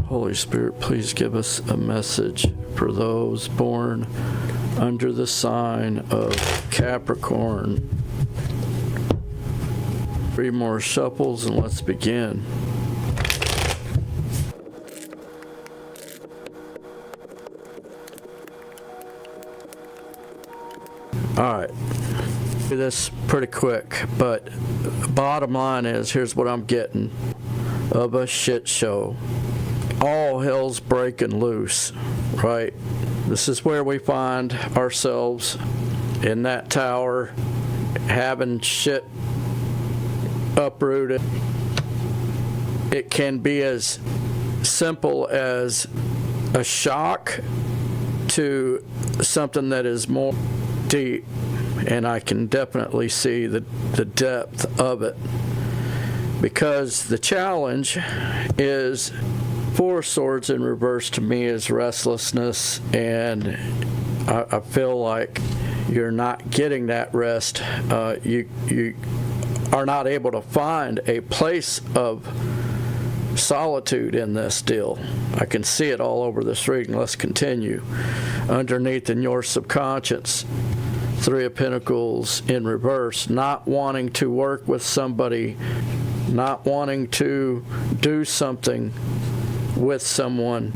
Holy Spirit, please give us a message for those born under the sign of Capricorn. 3 more shuffles and let's begin. All right, do this pretty quick, but bottom line is, here's what I'm getting of a shit show. All hell's breaking loose, right? This is where we find ourselves, in that tower, having shit uprooted. It can be as simple as a shock to something that is more deep, and I can definitely see the depth of it, because the challenge is 4 swords in reverse to me is restlessness, and I feel like you're not getting that rest. You are not able to find a place of solitude in this deal. I can see it all over this reading. Let's continue. Underneath in your subconscious, 3 of Pentacles in reverse, not wanting to work with somebody, not wanting to do something with someone,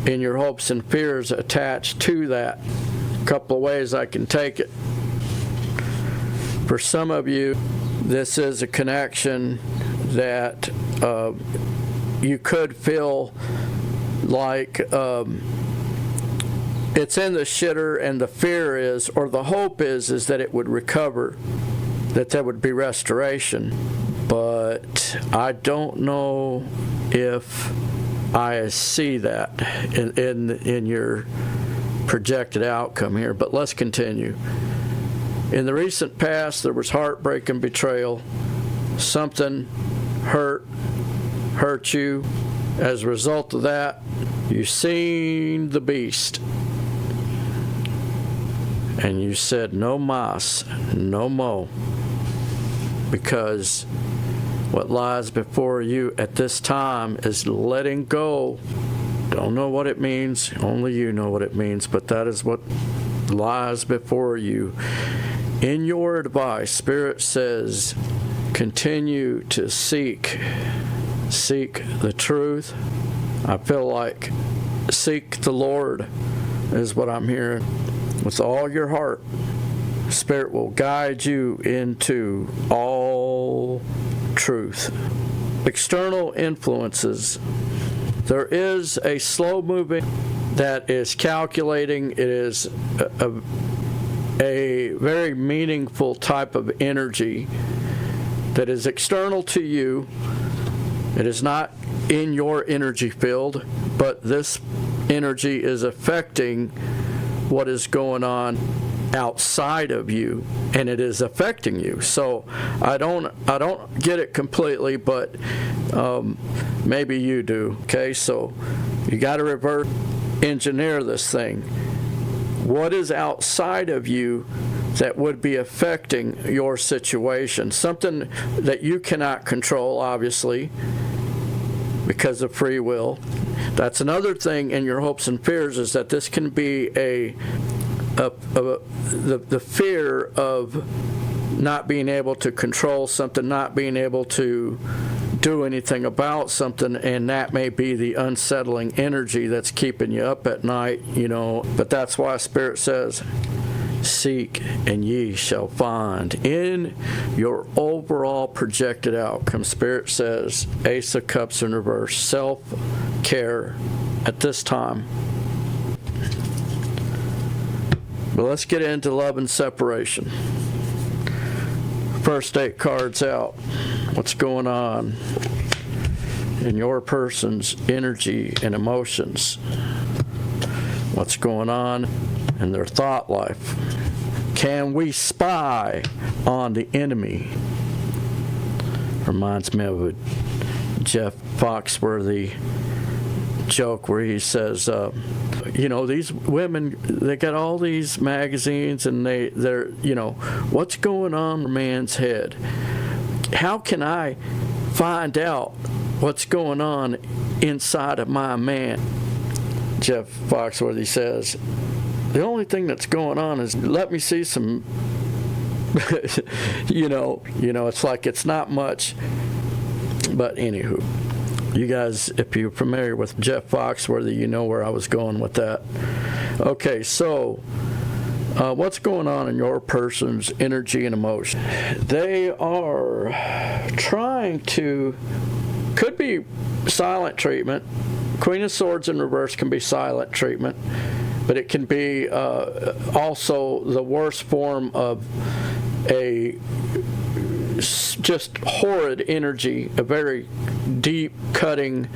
in your hopes and fears attached to that. A couple of ways I can take it. For some of you, this is a connection that you could feel like it's in the shitter, and the fear is, or the hope is that it would recover, that there would be restoration. But I don't know if I see that in your projected outcome here, but let's continue. In the recent past, there was heartbreak and betrayal. Something hurt you. As a result of that, you seen the beast, and you said, no mas, no mo, because what lies before you at this time is letting go. Don't know what it means. Only you know what it means, but that is what lies before you. In your advice, Spirit says, continue to seek the truth. I feel like seek the Lord is what I'm hearing. With all your heart, Spirit will guide you into all truth. External influences. There is a slow moving that is calculating. It is a very meaningful type of energy that is external to you. It is not in your energy field, but this energy is affecting what is going on outside of you, and it is affecting you. So I don't get it completely, but maybe you do. Okay, so you got to reverse engineer this thing. What is outside of you that would be affecting your situation? Something that you cannot control, obviously, because of free will. That's another thing in your hopes and fears, is that this can be the fear of not being able to control something, not being able to do anything about something, and that may be the unsettling energy that's keeping you up at night, But that's why Spirit says, seek and ye shall find. In your overall projected outcome, Spirit says, Ace of Cups in reverse, self-care at this time. But let's get into love and separation. First 8 cards out. What's going on in your person's energy and emotions? What's going on in their thought life? Can we spy on the enemy? Reminds me of a Jeff Foxworthy joke where he says, these women, they got all these magazines, and they're what's going on in a man's head? how can I find out what's going on inside of my man? Jeff Foxworthy says, the only thing that's going on is let me see some, it's like it's not much. But anywho, you guys, if you're familiar with Jeff Foxworthy, you know where I was going with that. Okay, so what's going on in your person's energy and emotion? They are trying to, could be silent treatment. Queen of Swords in reverse can be silent treatment, but it can be also the worst form of a just horrid energy, a very deep cutting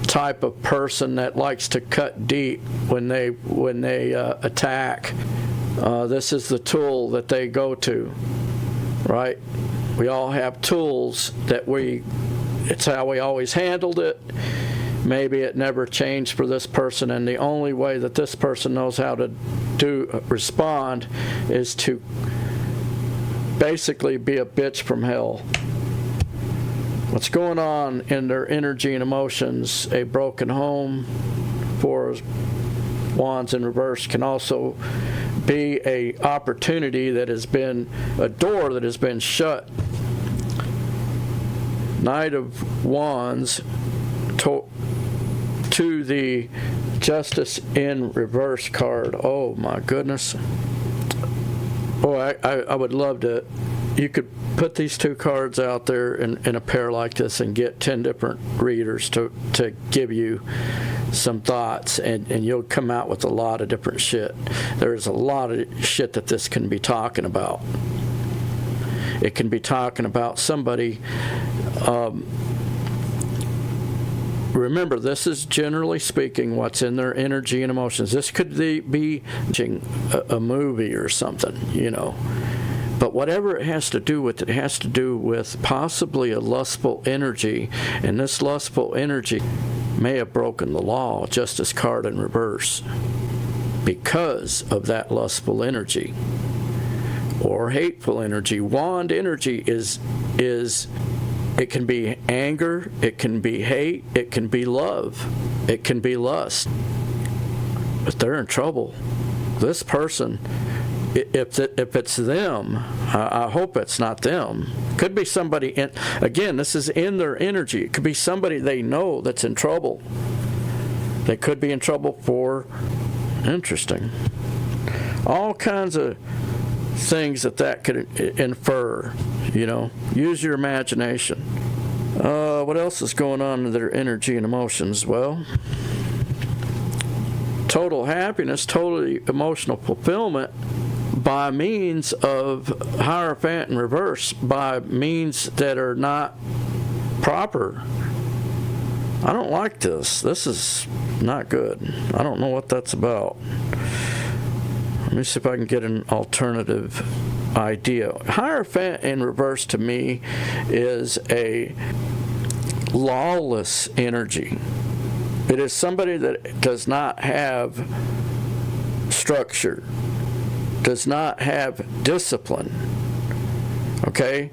type of person that likes to cut deep when they attack. This is the tool that they go to, right? We all have tools that it's how we always handled it. Maybe it never changed for this person, and the only way that this person knows how to respond is to basically be a bitch from hell. What's going on in their energy and emotions? A broken home, 4 of Wands in reverse, can also be a opportunity that has been, a door that has been shut. Knight of Wands to the Justice in reverse card. Oh my goodness. Boy, I would love to, you could put these two cards out there in a pair like this and get 10 different readers to give you some thoughts, and you'll come out with a lot of different shit. There's a lot of shit that this can be talking about. It can be talking about somebody, remember, this is generally speaking what's in their energy and emotions. This could be a movie or something, But whatever it has to do with, it has to do with possibly a lustful energy, and this lustful energy may have broken the law, Justice card in reverse, because of that lustful energy or hateful energy. Wand energy is it can be anger, it can be hate, it can be love, it can be lust. But they're in trouble. This person, if it's them, I hope it's not them. Could be somebody, again, this is in their energy. It could be somebody they know that's in trouble. They could be in trouble for, interesting, all kinds of things that could infer, Use your imagination. What else is going on in their energy and emotions? Well, total happiness, totally emotional fulfillment by means of Hierophant in reverse, by means that are not proper. I don't like this. This is not good. I don't know what that's about. Let me see if I can get an alternative idea. Hierophant in reverse to me is a lawless energy. It is somebody that does not have structure, does not have discipline. Okay?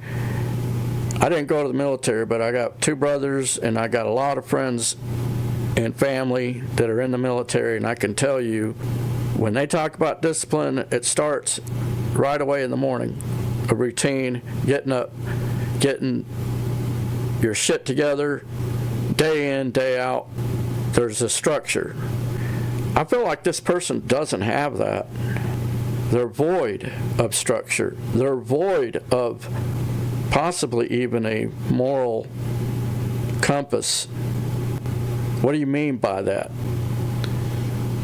I didn't go to the military, but I got 2 brothers, and I got a lot of friends and family that are in the military, and I can tell you, when they talk about discipline, it starts right away in the morning. A routine, getting up, getting your shit together, day in, day out. There's a structure. I feel like this person doesn't have that. They're void of structure. They're void of possibly even a moral compass. What do you mean by that?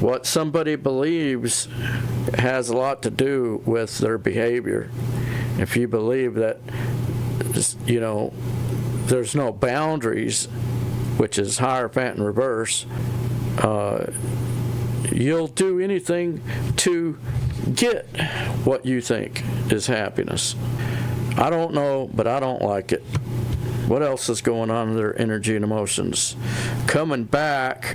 What somebody believes has a lot to do with their behavior. If you believe that, there's no boundaries, which is Hierophant in reverse, you'll do anything to get what you think is happiness. I don't know, but I don't like it. What else is going on in their energy and emotions? Coming back,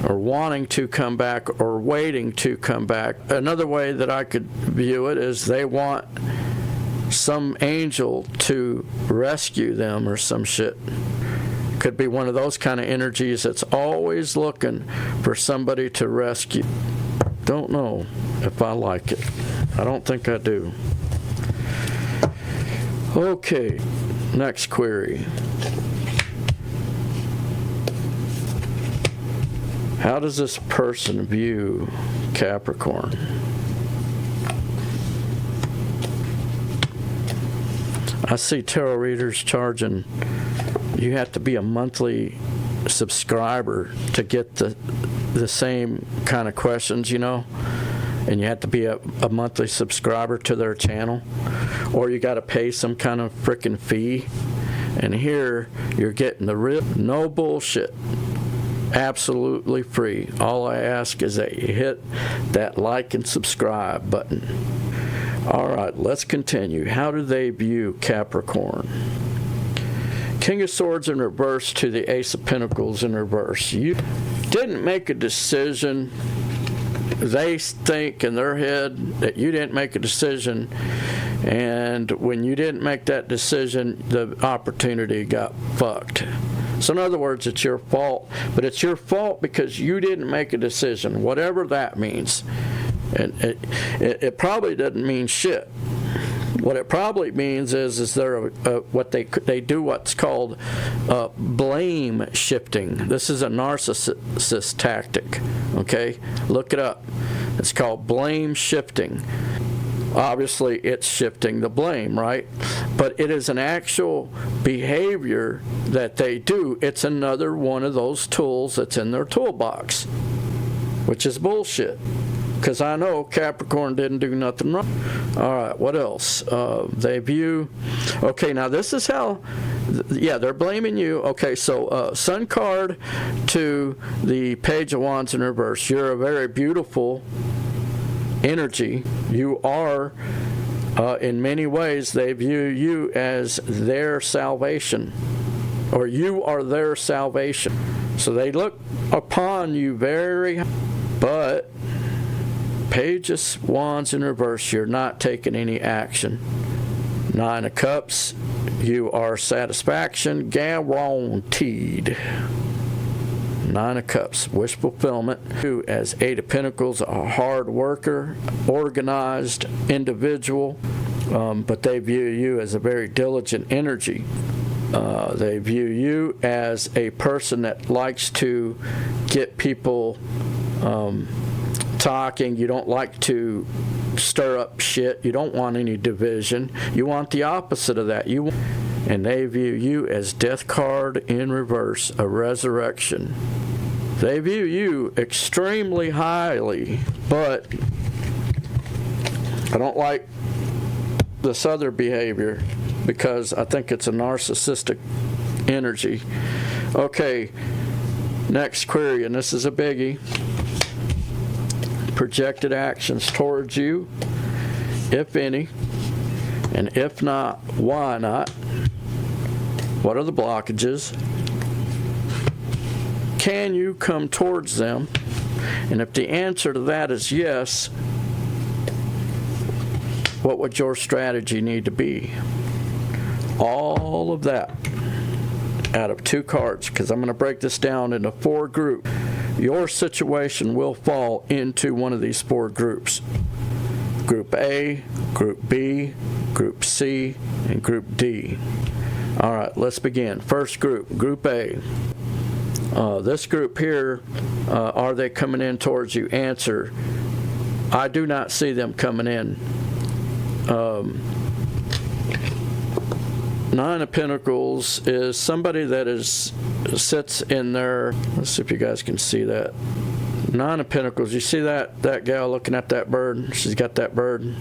or wanting to come back, or waiting to come back. Another way that I could view it is they want some angel to rescue them or some shit. Could be one of those kind of energies that's always looking for somebody to rescue. Don't know if I like it. I don't think I do. Okay, next query. How does this person view Capricorn? I see tarot readers charging, you have to be a monthly subscriber to get the same kind of questions, you know, and you have to be a monthly subscriber to their channel, or you got to pay some kind of frickin' fee. And here you're getting the real, no bullshit, absolutely free. All I ask is that you hit that like and subscribe button. All right, let's continue. How do they view Capricorn? King of Swords in reverse to the Ace of Pentacles in reverse. You didn't make a decision. They think in their head that you didn't make a decision, and when you didn't make that decision, the opportunity got fucked. So in other words, it's your fault, but it's your fault because you didn't make a decision, whatever that means. And it probably doesn't mean shit. What it probably means is there what they do what's called blame shifting. This is a narcissist tactic. Okay, look it up. It's called blame shifting. Obviously, it's shifting the blame, right? But it is an actual behavior that they do. It's another one of those tools that's in their toolbox, which is bullshit. Because I know Capricorn didn't do nothing wrong. All right, what else? They view... Okay, now this is how... Yeah, they're blaming you. Okay, so Sun card to the Page of Wands in reverse. You're a very beautiful energy. You are, in many ways, they view you as their salvation. Or you are their salvation. So they look upon you very... But... Page of Wands in reverse, you're not taking any action. Nine of Cups, you are satisfaction guaranteed. Nine of Cups, wish fulfillment. You as Eight of Pentacles, a hard worker, organized individual, but they view you as a very diligent energy. They view you as a person that likes to get people talking. You don't like to stir up shit. You don't want any division. You want the opposite of that. And they view you as Death card in reverse, a resurrection. They view you extremely highly, but I don't like this other behavior because I think it's a narcissistic energy. Okay, next query, and this is a biggie. Projected actions towards you, if any, and if not, why not? What are the blockages? Can you come towards them? And if the answer to that is yes, what would your strategy need to be? All of that out of two cards, because I'm going to break this down into four groups. Your situation will fall into one of these four groups. Group A, Group B, Group C, and Group D. All right, let's begin. First group, Group A. This group here, are they coming in towards you? Answer, I do not see them coming in. Nine of Pentacles is somebody that sits in there. Let's see if you guys can see that. Nine of Pentacles, you see that gal looking at that bird? She's got that bird.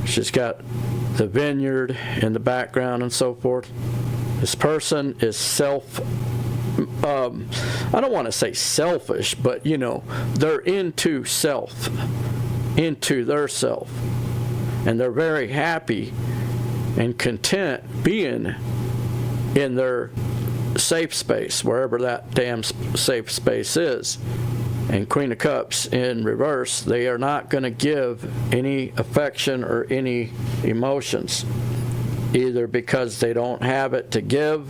She's got the vineyard in the background and so forth. This person is I don't want to say selfish, but you know, they're into self, into their self. And they're very happy and content being in their safe space, wherever that damn safe space is. And Queen of Cups in reverse, they are not going to give any affection or any emotions. either because they don't have it to give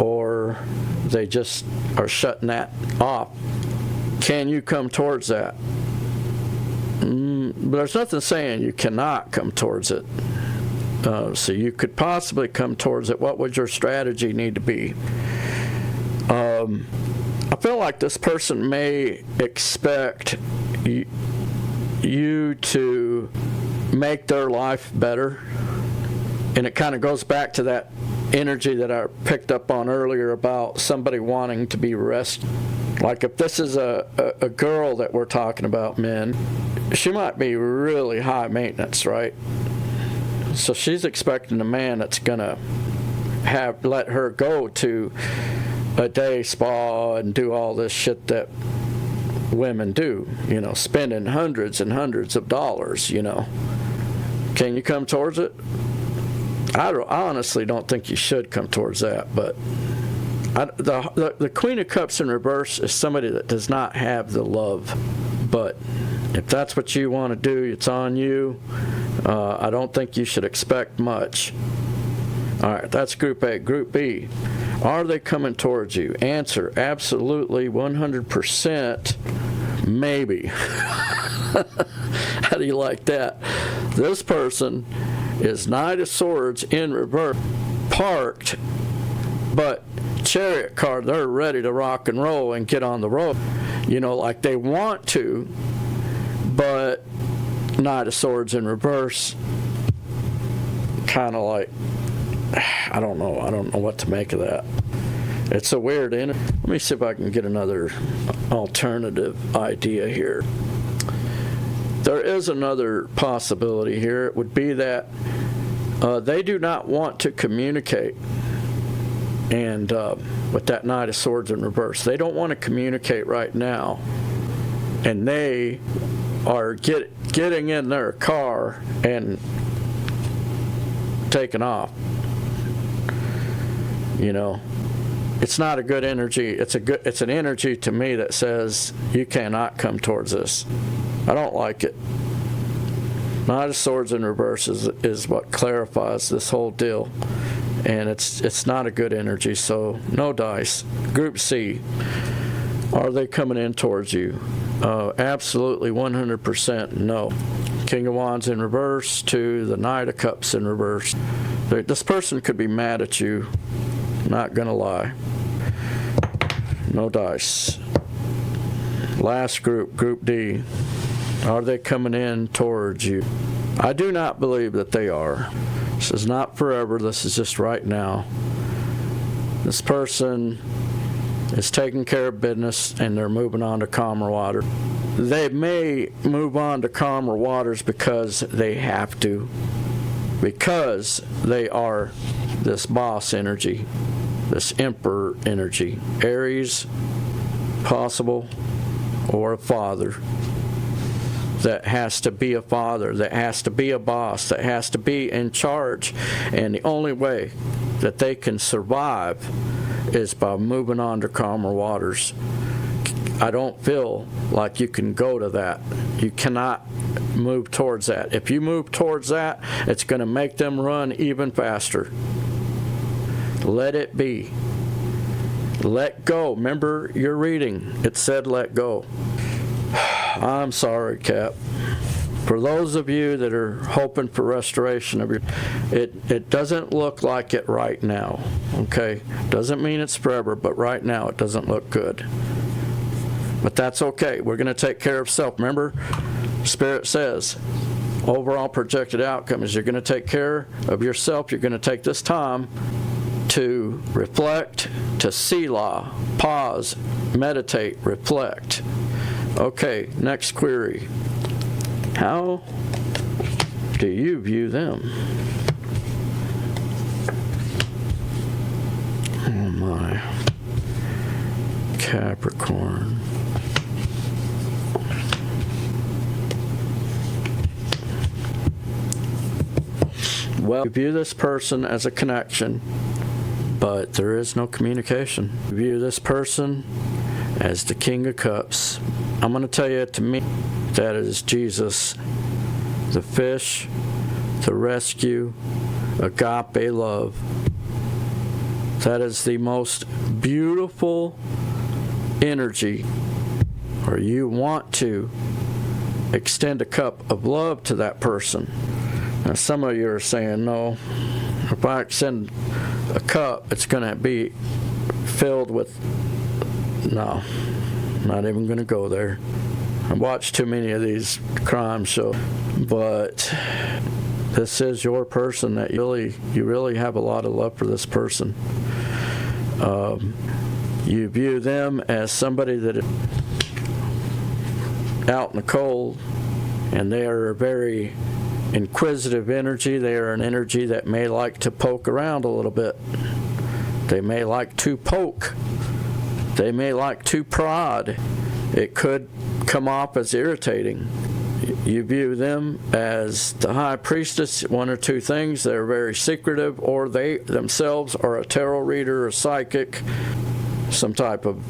or they just are shutting that off. Can you come towards that? But there's nothing saying you cannot come towards it. So you could possibly come towards it. What would your strategy need to be? I feel like this person may expect you to make their life better. And it kind of goes back to that energy that I picked up on earlier about somebody wanting to be rescued. Like if this is a girl that we're talking about, men, she might be really high maintenance, right? So she's expecting a man that's going to let her go to a day spa and do all this shit that women do, spending hundreds and hundreds of dollars, Can you come towards it? I honestly don't think you should come towards that, but the Queen of Cups in reverse is somebody that does not have the love. But if that's what you want to do, it's on you. I don't think you should expect much. All right, that's Group A. Group B, are they coming towards you? Answer, absolutely, 100%, maybe. How do you like that? This person is Knight of Swords in reverse, parked, but Chariot card, they're ready to rock and roll and get on the road. Like they want to, but Knight of Swords in reverse, kind of like, I don't know what to make of that. It's a weird energy. Let me see if I can get another alternative idea here. There is another possibility here. It would be that they do not want to communicate. And with that Knight of Swords in reverse, they don't want to communicate right now. And they are getting in their car and taking off. It's not a good energy. It's an energy to me that says you cannot come towards this. I don't like it. Knight of Swords in reverse is what clarifies this whole deal. And it's not a good energy, so no dice. Group C, are they coming in towards you? Absolutely 100% no. King of Wands in reverse to the Knight of Cups in reverse. This person could be mad at you, not gonna lie. No dice. Last group, Group D, are they coming in towards you? I do not believe that they are. This is not forever, this is just right now. This person is taking care of business and they're moving on to calmer water. They may move on to calmer waters because they have to, because they are this boss energy, this emperor energy. Aries, possible, or a father that has to be a father, that has to be a boss, that has to be in charge. And the only way that they can survive is by moving on to calmer waters. I don't feel like you can go to that. You cannot move towards that. If you move towards that, it's going to make them run even faster. Let it be. Let go. Remember your reading. It said let go. I'm sorry, Cap. For those of you that are hoping for restoration of it doesn't look like it right now. Okay? Doesn't mean it's forever, but right now it doesn't look good. But that's okay. We're going to take care of self. Remember, Spirit says, overall projected outcome is you're going to take care of yourself. You're going to take this time to reflect, to Selah, pause, meditate, reflect. Okay, next query. How do you view them? Oh my. Capricorn. Well, you view this person as a connection, but there is no communication. You view this person as the King of Cups. I'm going to tell you, to me, that is Jesus, the fish, the rescue, agape love. That is the most beautiful energy, or you want to extend a cup of love to that person. Now, some of you are saying, no, if I extend a cup, it's going to be filled with, no, I'm not even going to go there. I've watched too many of these crime shows, but this is your person that you really have a lot of love for this person. You view them as somebody that is out in the cold, and they are a very inquisitive energy. They are an energy that may like to poke around a little bit. They may like to poke. They may like to prod. It could come off as irritating. You view them as the high priestess, one or two things. They're very secretive, or they themselves are a tarot reader, a psychic, some type of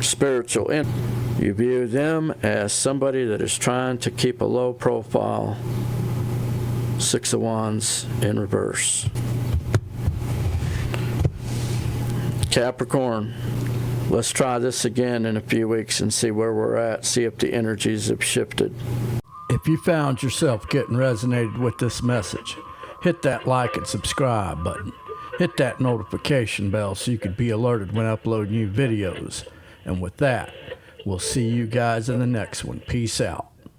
spiritual entity. You view them as somebody that is trying to keep a low profile. Six of Wands in reverse. Capricorn, let's try this again in a few weeks and see where we're at, see if the energies have shifted. If you found yourself getting resonated with this message, hit that like and subscribe button. Hit that notification bell so you can be alerted when I upload new videos. And with that, we'll see you guys in the next one. Peace out.